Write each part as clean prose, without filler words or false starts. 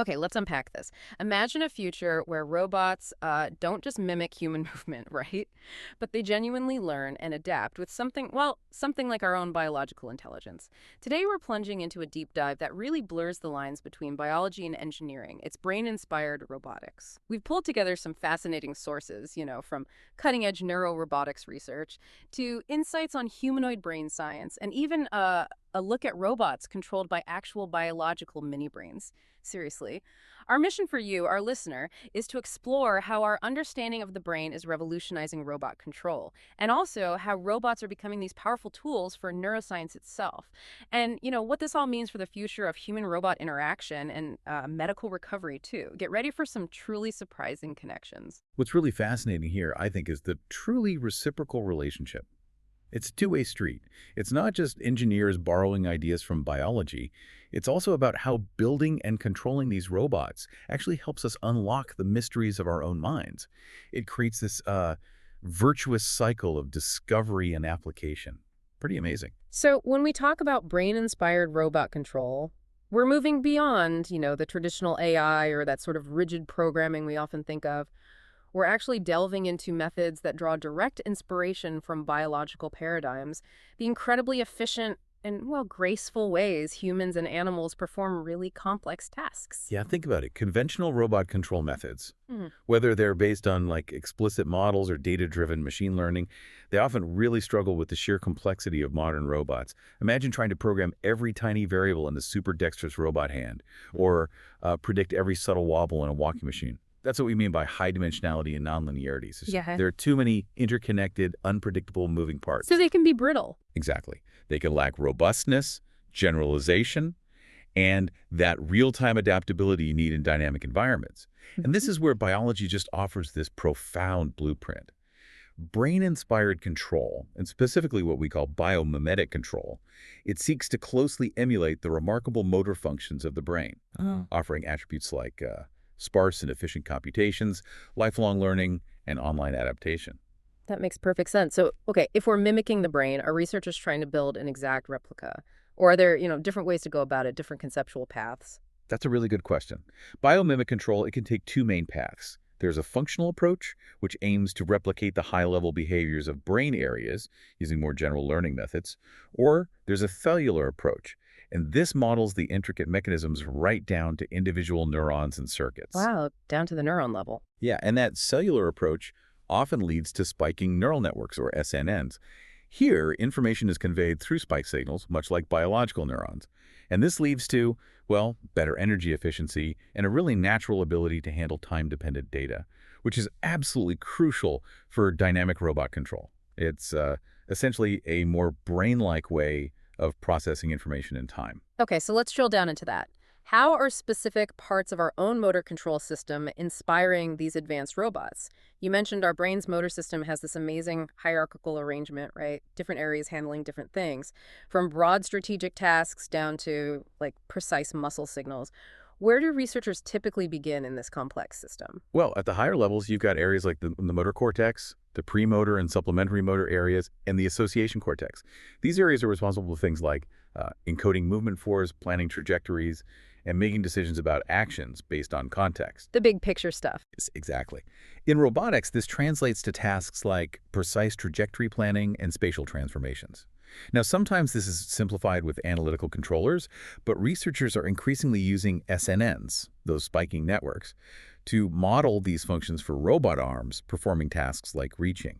Okay, let's unpack this. Imagine a future where robots don't just mimic human movement, right? But they genuinely learn and adapt with something, well, something like our own biological intelligence. Today, we're plunging into a deep dive that really blurs the lines between biology and engineering. It's brain-inspired robotics. We've pulled together some fascinating sources, from cutting-edge neurorobotics research to insights on humanoid brain science, and even a look at robots controlled by actual biological mini-brains. Seriously. Our mission for you, our listener, is to explore how our understanding of the brain is revolutionizing robot control, and also how robots are becoming these powerful tools for neuroscience itself. And, what this all means for the future of human-robot interaction and medical recovery, too. Get ready for some truly surprising connections. What's really fascinating here, I think, is the truly reciprocal relationship. It's a two-way street. It's not just engineers borrowing ideas from biology. It's also about how building and controlling these robots actually helps us unlock the mysteries of our own minds. It creates this virtuous cycle of discovery and application. Pretty amazing. So when we talk about brain-inspired robot control, we're moving beyond, the traditional AI or that sort of rigid programming we often think of. We're actually delving into methods that draw direct inspiration from biological paradigms, the incredibly efficient and, well, graceful ways humans and animals perform really complex tasks. Yeah, think about it. Conventional robot control methods, Hmm. whether they're based on explicit models or data-driven machine learning, they often really struggle with the sheer complexity of modern robots. Imagine trying to program every tiny variable in a super dexterous robot hand, or predict every subtle wobble in a walking machine. That's what we mean by high dimensionality and nonlinearities. Yeah. There are too many interconnected, unpredictable moving parts. So they can be brittle. Exactly. They can lack robustness, generalization, and that real-time adaptability you need in dynamic environments. And this is where biology just offers this profound blueprint. Brain-inspired control, and specifically what we call biomimetic control, it seeks to closely emulate the remarkable motor functions of the brain, offering attributes like sparse and efficient computations, lifelong learning, and online adaptation. That makes perfect sense. So, okay, if we're mimicking the brain, are researchers trying to build an exact replica? Or are there, different ways to go about it, different conceptual paths? That's a really good question. Biomimic control, it can take two main paths. There's a functional approach, which aims to replicate the high-level behaviors of brain areas using more general learning methods, or there's a cellular approach, and this models the intricate mechanisms right down to individual neurons and circuits. Wow, down to the neuron level. Yeah, and that cellular approach often leads to spiking neural networks, or SNNs. Here, information is conveyed through spike signals, much like biological neurons. And this leads to, well, better energy efficiency and a really natural ability to handle time-dependent data, which is absolutely crucial for dynamic robot control. It's essentially a more brain-like way of processing information in time. Okay, so let's drill down into that. How are specific parts of our own motor control system inspiring these advanced robots? You mentioned our brain's motor system has this amazing hierarchical arrangement, right? Different areas handling different things, from broad strategic tasks down to, precise muscle signals. Where do researchers typically begin in this complex system? Well, at the higher levels, you've got areas like the motor cortex, the premotor and supplementary motor areas, and the association cortex. These areas are responsible for things like encoding movement force, planning trajectories, and making decisions about actions based on context. The big picture stuff. Yes, exactly. In robotics, this translates to tasks like precise trajectory planning and spatial transformations. Now, sometimes this is simplified with analytical controllers, but researchers are increasingly using SNNs, those spiking networks, to model these functions for robot arms performing tasks like reaching.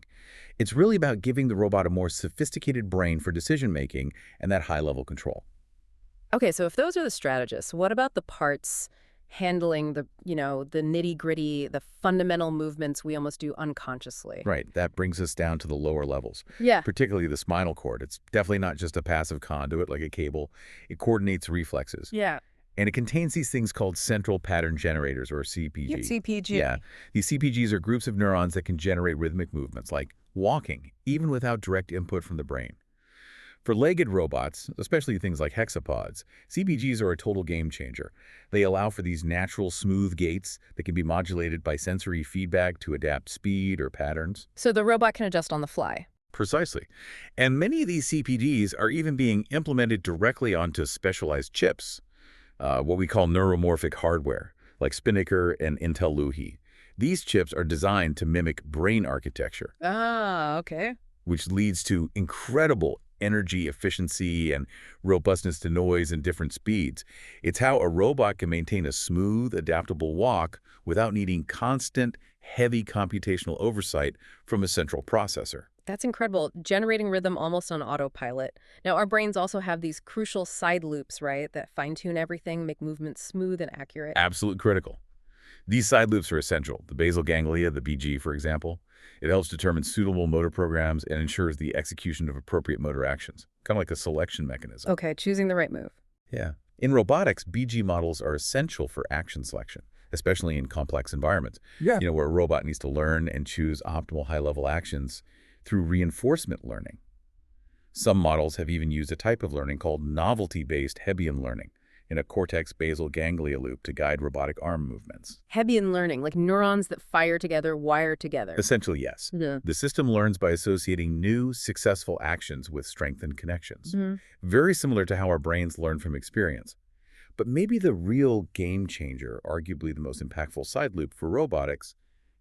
It's really about giving the robot a more sophisticated brain for decision-making and that high-level control. Okay, so if those are the strategists, what about the parts handling the nitty-gritty, the fundamental movements we almost do unconsciously? Right, that brings us down to the lower levels, Yeah. particularly the spinal cord. It's definitely not just a passive conduit like a cable. It coordinates reflexes. Yeah. And it contains these things called central pattern generators, or CPG. CPG. Yeah, these CPGs are groups of neurons that can generate rhythmic movements, like walking, even without direct input from the brain. For legged robots, especially things like hexapods, CPGs are a total game changer. They allow for these natural, smooth gaits that can be modulated by sensory feedback to adapt speed or patterns. So the robot can adjust on the fly. Precisely. And many of these CPGs are even being implemented directly onto specialized chips. what we call neuromorphic hardware, like Spinnaker and Intel Luhi. These chips are designed to mimic brain architecture, Ah, okay. which leads to incredible energy efficiency and robustness to noise and different speeds. It's how a robot can maintain a smooth, adaptable walk without needing constant, heavy computational oversight from a central processor. That's incredible. Generating rhythm almost on autopilot. Now, our brains also have these crucial side loops, right, that fine-tune everything, make movements smooth and accurate. Absolutely critical. These side loops are essential. The basal ganglia, the BG, for example, it helps determine suitable motor programs and ensures the execution of appropriate motor actions, kind of like a selection mechanism. Okay, choosing the right move. Yeah. In robotics, BG models are essential for action selection, especially in complex environments. Yeah. Where a robot needs to learn and choose optimal high-level actions through reinforcement learning. Some models have even used a type of learning called novelty-based Hebbian learning in a cortex basal ganglia loop to guide robotic arm movements. Hebbian learning, like neurons that fire together, wire together. Essentially, yes. Yeah. The system learns by associating new, successful actions with strengthened connections. Mhm. Very similar to how our brains learn from experience. But maybe the real game changer, arguably the most impactful side loop for robotics,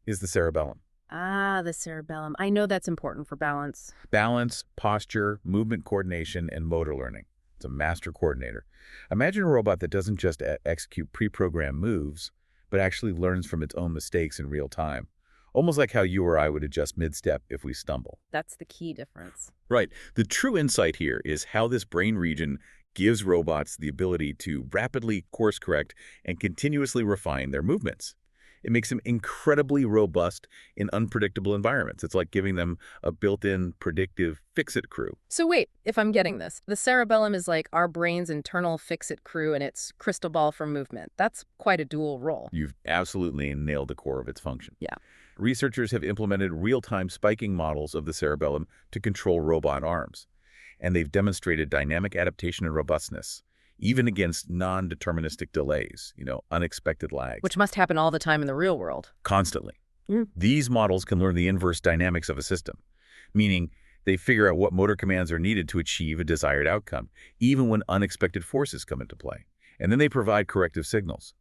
is the cerebellum. Ah, the cerebellum. I know that's important for balance. Balance, posture, movement coordination, and motor learning. It's a master coordinator. Imagine a robot that doesn't just execute pre-programmed moves, but actually learns from its own mistakes in real time. Almost like how you or I would adjust mid-step if we stumble. That's the key difference. Right. The true insight here is how this brain region gives robots the ability to rapidly course correct and continuously refine their movements. It makes them incredibly robust in unpredictable environments. It's like giving them a built-in predictive fix-it crew. So wait, if I'm getting this, the cerebellum is like our brain's internal fix-it crew and its crystal ball for movement. That's quite a dual role. You've absolutely nailed the core of its function. Yeah. Researchers have implemented real-time spiking models of the cerebellum to control robot arms, and they've demonstrated dynamic adaptation and robustness, even against non-deterministic delays, unexpected lags. Which must happen all the time in the real world. Constantly. Mm. These models can learn the inverse dynamics of a system, meaning they figure out what motor commands are needed to achieve a desired outcome, even when unexpected forces come into play. And then they provide corrective signals.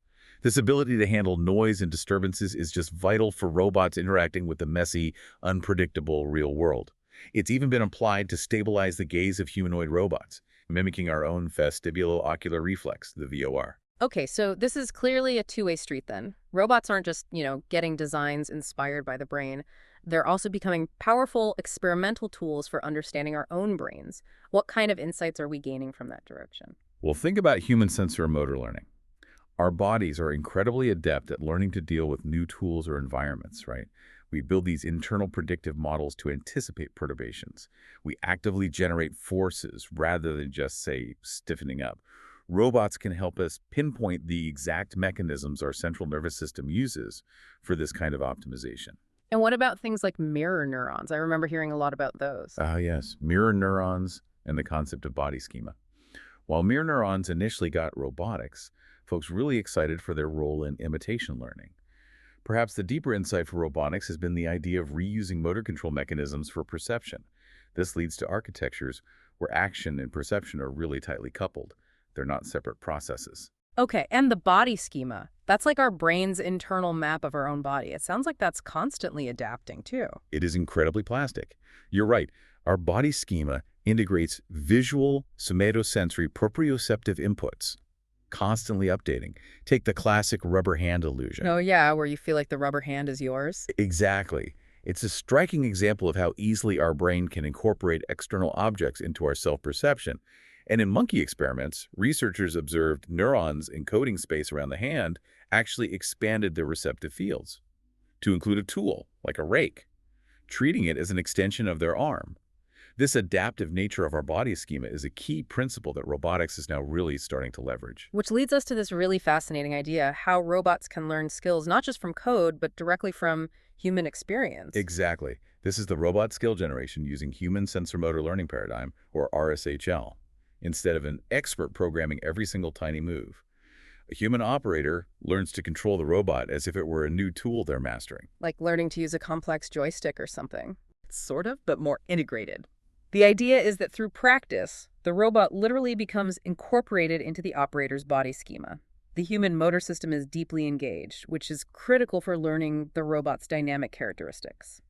This ability to handle noise and disturbances is just vital for robots interacting with the messy, unpredictable real world. It's even been applied to stabilize the gaze of humanoid robots, mimicking our own vestibulo-ocular reflex, the VOR. Okay, so this is clearly a two-way street then. Robots aren't just, getting designs inspired by the brain. They're also becoming powerful experimental tools for understanding our own brains. What kind of insights are we gaining from that direction? Well, think about human sensor motor learning. Our bodies are incredibly adept at learning to deal with new tools or environments, right? We build these internal predictive models to anticipate perturbations. We actively generate forces rather than just, say, stiffening up. Robots can help us pinpoint the exact mechanisms our central nervous system uses for this kind of optimization. And what about things like mirror neurons? I remember hearing a lot about those. Ah, yes, mirror neurons and the concept of body schema. While mirror neurons initially got robotics, folks really excited for their role in imitation learning. Perhaps the deeper insight for robotics has been the idea of reusing motor control mechanisms for perception. This leads to architectures where action and perception are really tightly coupled. They're not separate processes. Okay, and the body schema. That's like our brain's internal map of our own body. It sounds like that's constantly adapting, too. It is incredibly plastic. You're right. Our body schema integrates visual, somatosensory, proprioceptive inputs, constantly updating. Take the classic rubber hand illusion. Oh, yeah, where you feel like the rubber hand is yours. Exactly. It's a striking example of how easily our brain can incorporate external objects into our self-perception. And in monkey experiments, researchers observed neurons encoding space around the hand actually expanded their receptive fields to include a tool, like a rake, treating it as an extension of their arm. This adaptive nature of our body schema is a key principle that robotics is now really starting to leverage. Which leads us to this really fascinating idea, how robots can learn skills not just from code, but directly from human experience. Exactly. This is the robot skill generation using human sensor motor learning paradigm, or RSHL, instead of an expert programming every single tiny move. A human operator learns to control the robot as if it were a new tool they're mastering. Like learning to use a complex joystick or something. Sort of, but more integrated. The idea is that through practice, the robot literally becomes incorporated into the operator's body schema. The human motor system is deeply engaged, which is critical for learning the robot's dynamic characteristics.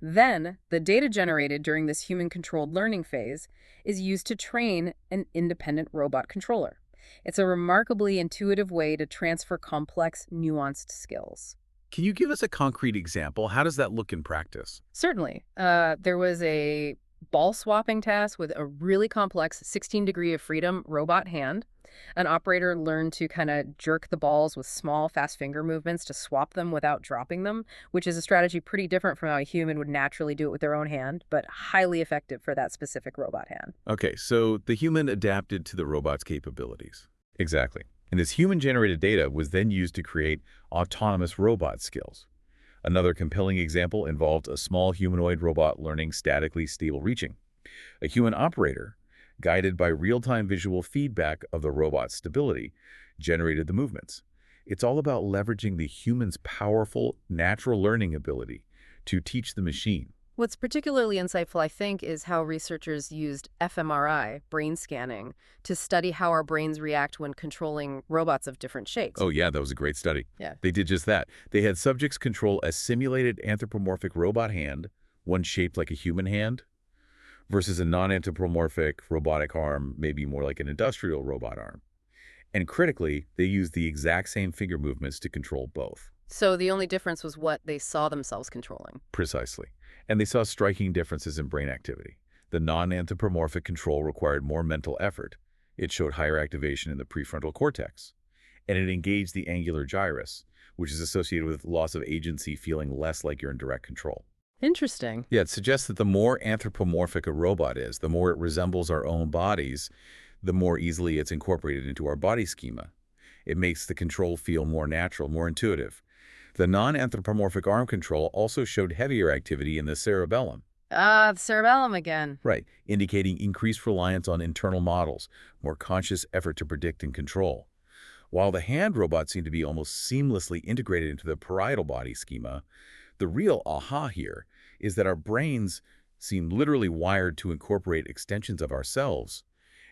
Then, the data generated during this human-controlled learning phase is used to train an independent robot controller. It's a remarkably intuitive way to transfer complex, nuanced skills. Can you give us a concrete example? How does that look in practice? Certainly, there was a ball swapping task with a really complex 16 degree of freedom robot hand. An operator learned to kind of jerk the balls with small, fast finger movements to swap them without dropping them, which is a strategy pretty different from how a human would naturally do it with their own hand, but highly effective for that specific robot hand. Okay, so the human adapted to the robot's capabilities. Exactly. And this human-generated data was then used to create autonomous robot skills. Another compelling example involved a small humanoid robot learning statically stable reaching. A human operator, guided by real-time visual feedback of the robot's stability, generated the movements. It's all about leveraging the human's powerful natural learning ability to teach the machine. What's particularly insightful, I think, is how researchers used fMRI, brain scanning, to study how our brains react when controlling robots of different shapes. Oh yeah, that was a great study. Yeah. They did just that. They had subjects control a simulated anthropomorphic robot hand, one shaped like a human hand, versus a non-anthropomorphic robotic arm, maybe more like an industrial robot arm. And critically, they used the exact same finger movements to control both. So the only difference was what they saw themselves controlling. Precisely. And they saw striking differences in brain activity. The non-anthropomorphic control required more mental effort. It showed higher activation in the prefrontal cortex. And it engaged the angular gyrus, which is associated with loss of agency, feeling less like you're in direct control. Interesting. Yeah, it suggests that the more anthropomorphic a robot is, the more it resembles our own bodies, the more easily it's incorporated into our body schema. It makes the control feel more natural, more intuitive. The non-anthropomorphic arm control also showed heavier activity in the cerebellum. Ah, the cerebellum again. Right, indicating increased reliance on internal models, more conscious effort to predict and control. While the hand robot seemed to be almost seamlessly integrated into the parietal body schema, the real aha here is that our brains seem literally wired to incorporate extensions of ourselves,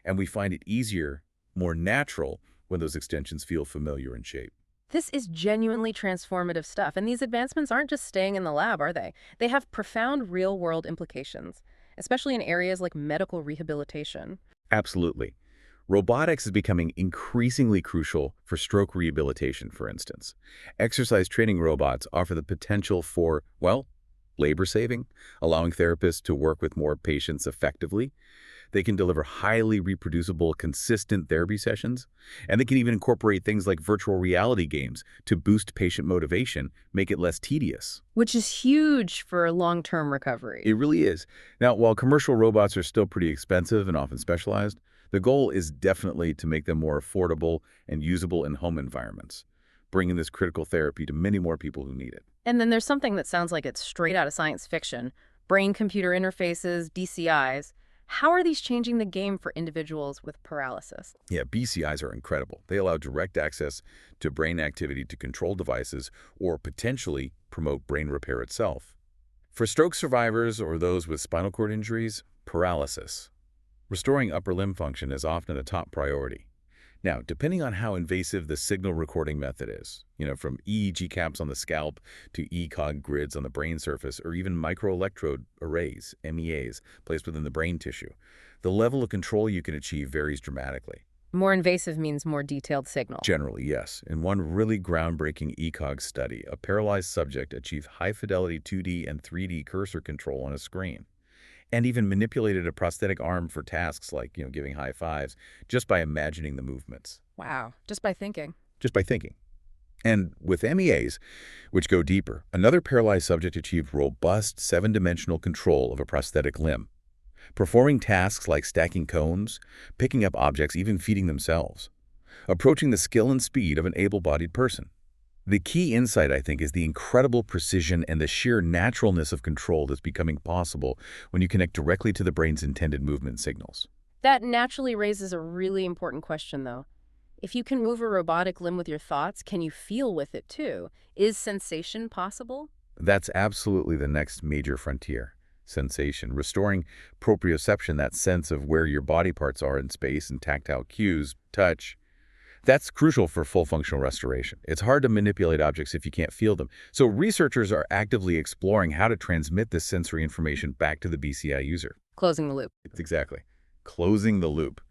and we find it easier, more natural, when those extensions feel familiar in shape. This is genuinely transformative stuff, and these advancements aren't just staying in the lab, are they? They have profound real-world implications, especially in areas like medical rehabilitation. Absolutely. Robotics is becoming increasingly crucial for stroke rehabilitation, for instance. Exercise training robots offer the potential for, well, labor saving, allowing therapists to work with more patients effectively. They can deliver highly reproducible, consistent therapy sessions, and they can even incorporate things like virtual reality games to boost patient motivation, make it less tedious. Which is huge for long-term recovery. It really is. Now, while commercial robots are still pretty expensive and often specialized, the goal is definitely to make them more affordable and usable in home environments, bringing this critical therapy to many more people who need it. And then there's something that sounds like it's straight out of science fiction. Brain-computer interfaces, BCIs. How are these changing the game for individuals with paralysis? Yeah, BCIs are incredible. They allow direct access to brain activity to control devices or potentially promote brain repair itself. For stroke survivors or those with spinal cord injuries, paralysis, restoring upper limb function is often a top priority. Now, depending on how invasive the signal recording method is, from EEG caps on the scalp to ECOG grids on the brain surface or even microelectrode arrays, MEAs, placed within the brain tissue, the level of control you can achieve varies dramatically. More invasive means more detailed signal. Generally, yes. In one really groundbreaking ECOG study, a paralyzed subject achieved high-fidelity 2D and 3D cursor control on a screen, and even manipulated a prosthetic arm for tasks like, giving high fives, just by imagining the movements. Wow, just by thinking. Just by thinking. And with MEAs, which go deeper, another paralyzed subject achieved robust 7-dimensional control of a prosthetic limb, performing tasks like stacking cones, picking up objects, even feeding themselves, approaching the skill and speed of an able-bodied person. The key insight, I think, is the incredible precision and the sheer naturalness of control that's becoming possible when you connect directly to the brain's intended movement signals. That naturally raises a really important question, though. If you can move a robotic limb with your thoughts, can you feel with it, too? Is sensation possible? That's absolutely the next major frontier. sensation, restoring proprioception, that sense of where your body parts are in space, and tactile cues, touch. That's crucial for full functional restoration. It's hard to manipulate objects if you can't feel them. So researchers are actively exploring how to transmit this sensory information back to the BCI user. Closing the loop. Exactly. Closing the loop.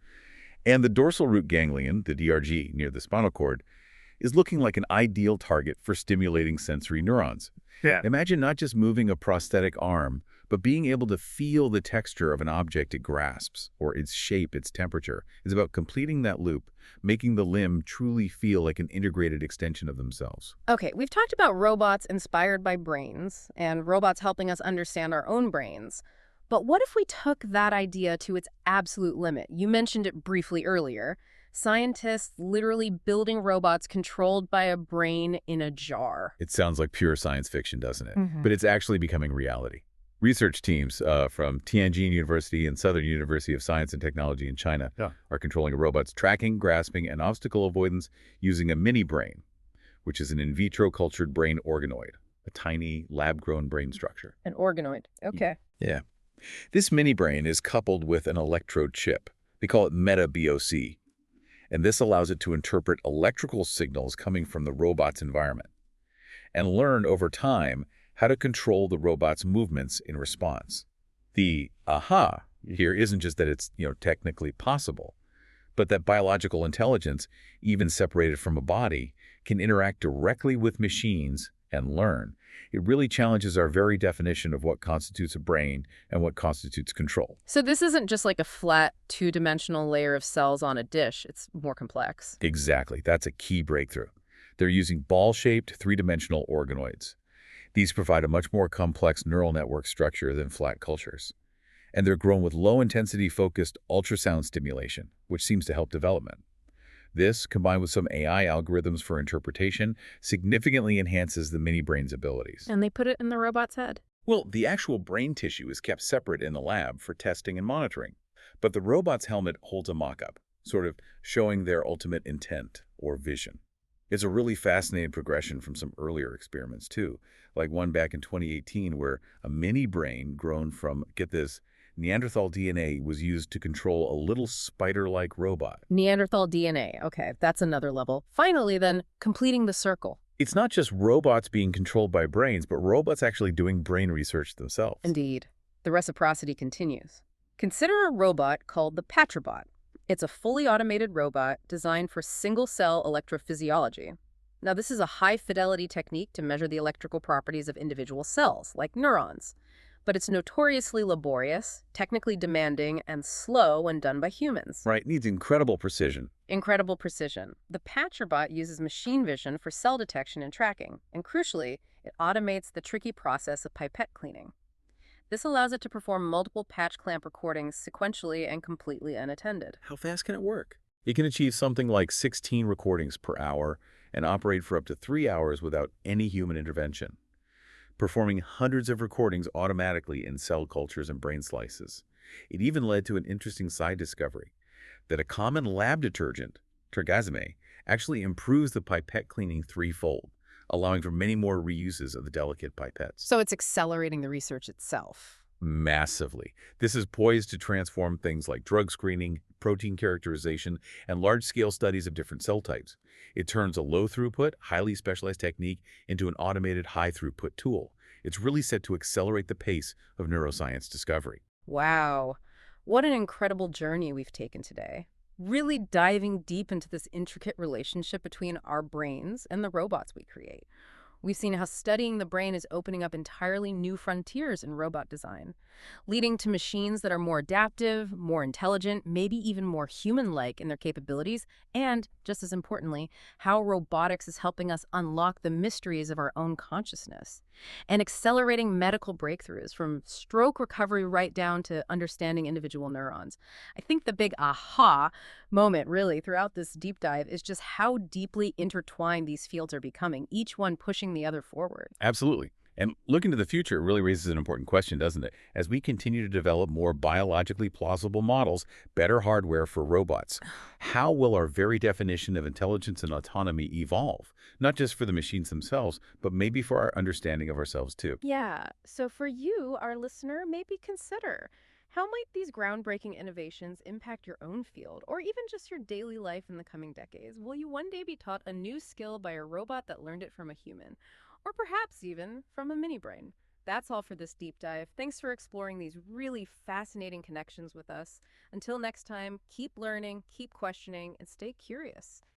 And the dorsal root ganglion, the DRG, near the spinal cord, is looking like an ideal target for stimulating sensory neurons. Yeah. Imagine not just moving a prosthetic arm, but being able to feel the texture of an object it grasps, or its shape, its temperature. It's about completing that loop, making the limb truly feel like an integrated extension of themselves. Okay, we've talked about robots inspired by brains and robots helping us understand our own brains. But what if we took that idea to its absolute limit? You mentioned it briefly earlier. Scientists literally building robots controlled by a brain in a jar. It sounds like pure science fiction, doesn't it? Mhm. But it's actually becoming reality. Research teams from Tianjin University and Southern University of Science and Technology in China are controlling a robot's tracking, grasping, and obstacle avoidance using a mini brain, which is an in vitro cultured brain organoid, a tiny lab-grown brain structure. An organoid. Okay. Yeah. This mini brain is coupled with an electrode chip. They call it meta-BOC, and this allows it to interpret electrical signals coming from the robot's environment and learn over time how to control the robot's movements in response. The aha here isn't just that it's, technically possible, but that biological intelligence, even separated from a body, can interact directly with machines and learn. It really challenges our very definition of what constitutes a brain and what constitutes control. So this isn't just like a flat, two-dimensional layer of cells on a dish. It's more complex. Exactly. That's a key breakthrough. They're using ball-shaped, three-dimensional organoids. These provide a much more complex neural network structure than flat cultures. And they're grown with low-intensity focused ultrasound stimulation, which seems to help development. This, combined with some AI algorithms for interpretation, significantly enhances the mini-brain's abilities. And they put it in the robot's head. Well, the actual brain tissue is kept separate in the lab for testing and monitoring, but the robot's helmet holds a mock-up, sort of showing their ultimate intent or vision. It's a really fascinating progression from some earlier experiments, too, like one back in 2018 where a mini-brain grown from, get this, Neanderthal DNA was used to control a little spider-like robot. Neanderthal DNA. Okay, that's another level. Finally, then, completing the circle. It's not just robots being controlled by brains, but robots actually doing brain research themselves. Indeed. The reciprocity continues. Consider a robot called the Patrobot. It's a fully automated robot designed for single-cell electrophysiology. Now, this is a high-fidelity technique to measure the electrical properties of individual cells, like neurons. But it's notoriously laborious, technically demanding, and slow when done by humans. Right, needs incredible precision. Incredible precision. The Patrobot uses machine vision for cell detection and tracking, and crucially, it automates the tricky process of pipette cleaning. This allows it to perform multiple patch clamp recordings sequentially and completely unattended. How fast can it work? It can achieve something like 16 recordings per hour and operate for up to 3 hours without any human intervention, performing hundreds of recordings automatically in cell cultures and brain slices. It even led to an interesting side discovery, that a common lab detergent, tergazame, actually improves the pipette cleaning threefold, allowing for many more reuses of the delicate pipettes. So it's accelerating the research itself. Massively. This is poised to transform things like drug screening, protein characterization, and large-scale studies of different cell types. It turns a low-throughput, highly specialized technique into an automated high-throughput tool. It's really set to accelerate the pace of neuroscience discovery. Wow. What an incredible journey we've taken today. Really diving deep into this intricate relationship between our brains and the robots we create. We've seen how studying the brain is opening up entirely new frontiers in robot design, leading to machines that are more adaptive, more intelligent, maybe even more human-like in their capabilities, and, just as importantly, how robotics is helping us unlock the mysteries of our own consciousness, and accelerating medical breakthroughs from stroke recovery right down to understanding individual neurons. I think the big aha moment, really, throughout this deep dive is just how deeply intertwined these fields are becoming, each one pushing the other forward. Absolutely. And looking to the future really raises an important question, doesn't it? As we continue to develop more biologically plausible models, better hardware for robots, how will our very definition of intelligence and autonomy evolve? Not just for the machines themselves, but maybe for our understanding of ourselves too. Yeah, so for you, our listener, maybe consider how might these groundbreaking innovations impact your own field or even just your daily life in the coming decades? Will you one day be taught a new skill by a robot that learned it from a human? Or perhaps even from a mini brain? That's all for this deep dive. Thanks for exploring these really fascinating connections with us. Until next time, keep learning, keep questioning, and stay curious.